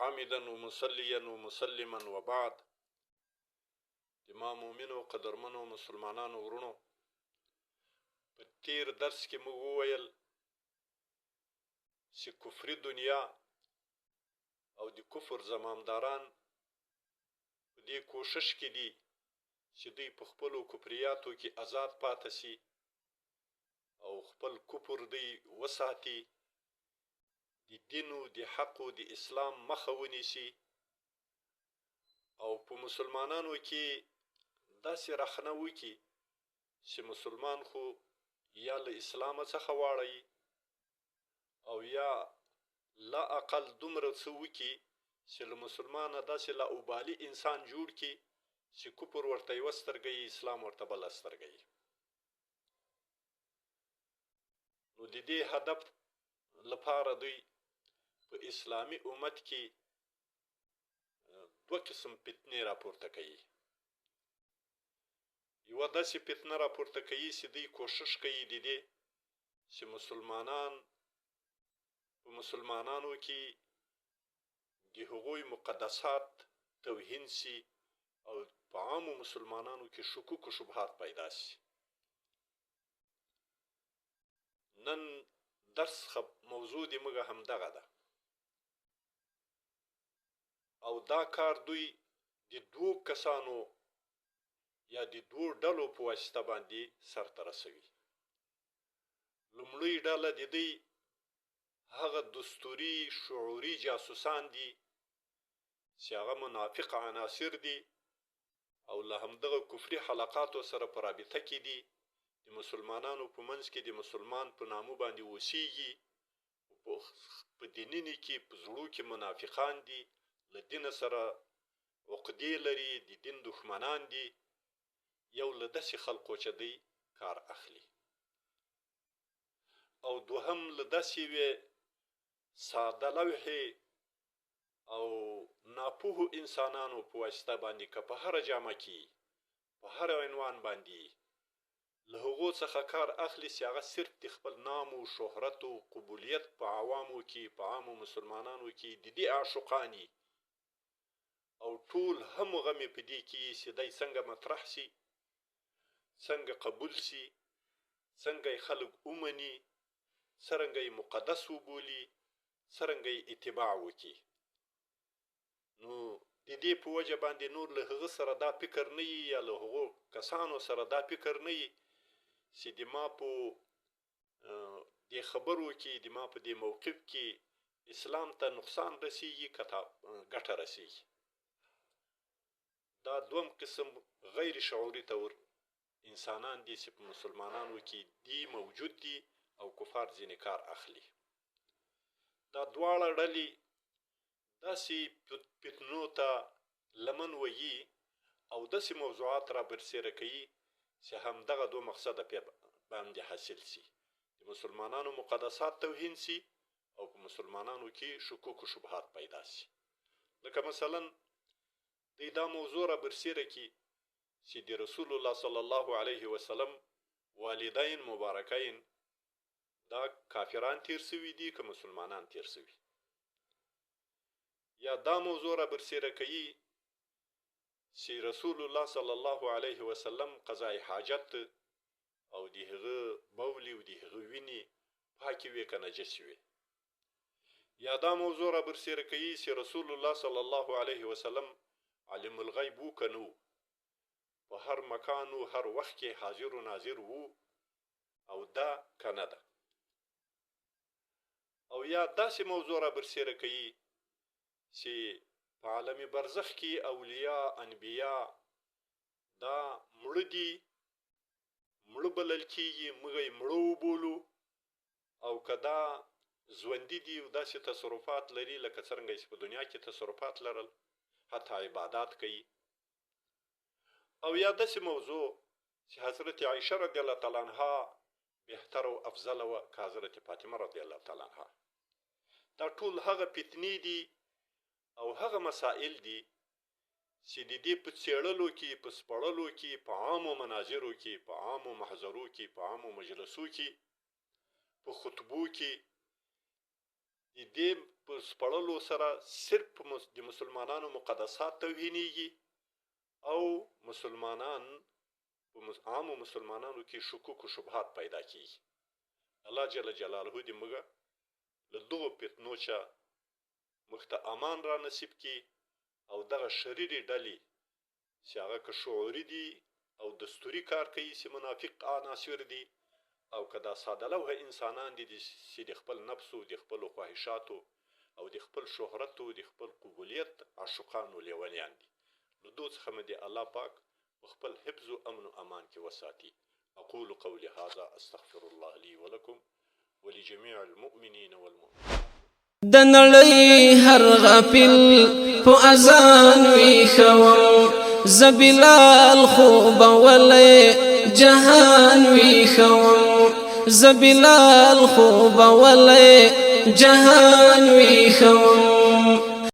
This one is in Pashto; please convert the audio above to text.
حامدا ومصليا ومسلما وبعد. ما مؤمنو قدرمنو مسلمانانو ورونو، په تیر درس کې موږ وویل چې کفري دنیا او د کفر زمامداران په دې کوشش کې دي چې دوی په خپلو کفریاتو کې آزاد پاتې شي او خپل کفر دوی وساتي، د دینو د حقو د اسلام مخه ونیسي او په مسلمانانو کې داسې رخنه وکړي چې مسلمان خو یا له اسلام څخه واړوي او یا لا اقل دومره څه وکړي چې له مسلمانه داسې لا اوبالي انسان جوړ کړي چې کفر ورته یوه سترګه یي، اسلام ورته بله سترګه یي. نو د دې هدف لپاره دوی په اسلامي امت کې دوه قسم فتنې راپورته کوي. یوه داسې فتنه راپورته کوي چې دوی کوشش کوي د دې چې مسلمانانو کې د هغوی مقدسات توهین سي او په عامو مسلمانانو کې شکوک و شبهات پیدا سي. نن درس موضوع د موږ همدغه ده او دا کار دوی د دوو کسانو یا د دوو ډلو په واسطه باندې سرته رسوي. لومړۍ ډله د دوی هغه دستوري شعوري جاسوسان دي چې هغه منافق عناصر دي او له همدغه کفري حلقاتو سره په رابطه کې دي، د مسلمانانو په منځ کې د مسلمان په نامو باندې اوسیږي، په دینونو کې په زړو کې منافقان دي، له دین سره عقدې لري، د دین دښمنان دي، یو له داسې خلقو چې دوی کار اخلي، او دوهم له داسې یوې ساده لوحې او ناپوهو انسانانو په واسطه باندې که په هره جامه کې په هر عنوان باندې له هغو څخه کار اخلي چې هغه صرف د خپل نام و شهرت و قبولیت په عوامو کې په عامو مسلمانانو کې د دې عاشقان او ټول هم غمې په دې کې چې دی څنګه مطرح سي، څنګه قبول سي، څنګه یې خلک ومني، څرنګه یې مقدس وبولي، څرنګه یې اتباع وکړي. نو د دې په وجه باندې نور له هغه سره دا فکر نه وي یا له هغو کسانو سره دا فکر نه وي چې د ما په دې خبرو کې د ما په دې موقف کې اسلام ته نقصان رسیږي که ګټه رسیږي. دا دوم قسم غیر شعوري طور انسانان دي چې په مسلمانانو کې دی موجود دي او کفار ځینې کار اخلي. دا دواړه ډلې داسې فتنو ته لمن وهي او داسې موضوعات را برسېره کوي چې همدغه دو مقصده پې باندې حاصل سي، د مسلمانانو مقدسات توهین سي او په مسلمانانو کې شکوک و شبهات پیدا سي. لکه مثلا دوی دا موضوع را برسېره کړي چې د رسول الله صلی الله علیه وسلم والدین مبارکین دا کافران تیر سوي دي که مسلمانان تیر سوي، یا دا موضوع را برسېره کوي چې رسول الله صلی الله علیه وسلم قضای حاجت او د هغه بول او د هغه وینې پاکې وې که نجسې وې، یا دا موضوع را برسېره کوي چې رسول الله صلی الله علیه وسلم علم الغیب و که نه، په هر مکان و هر وخت کې حاضر و ناظر و او دا که نه ده، او یا داسې موضوع را برسېره کوي چې په عالم برزخ کې اولیاء انبیا دا مړه دي، مړه بلل کېږي، موږ یې مړه وبولو، او که دا ژوندي دي او داسې تصرفات لري لکه څرنګه چې په دنیا کې تصرفات لرل، حتی عبادات کوي. او یا داسې موضوع چې حضرت عایشه رضی الله تعالی عنها بهتر او افضل وه که حضرت فاطمه رضی الله تعالی عنها. دا ټول هغه فتنې دي او هغه مسائل دي چې د دې په څېړلو کې، په سپړلو کې، په عامو مناظرو کې، په عامو محضرو کې، په عامو مجلسو کې، په خطبو کې د دې په سپړلو سره صرف د مسلمانانو مقدسات توهینیږي او مسلمانان په عامو مسلمانانو کې شکوک و شبهات پیدا کیږي. الله جل جلاله دې موږ له دغو فتنو څخه موږ ته امان را نصیب کړي او دغه شریرې ډلې چې هغه که شعوري دي او دستوري کار کوي چې منافق عناصر دي او که دا ساده لوحه انسانان دي چې د خپل نفسو د خپلو خواهشاتو او د خپل شهرت او د خپل قبولیت عاشقانو لیونیان دي. له دو څخه مې د الله پاک په خپل حفظ و امن و امان کې وساتي. اقول قولي هذا استغفر الله لي ولكم ولجميع المؤمنين والمؤمنات. د نړۍ هر غافل په اذان ویښوم زه بلال خوب ولې جهان ویښوم زه بلال خوب ولې جهان ویښوم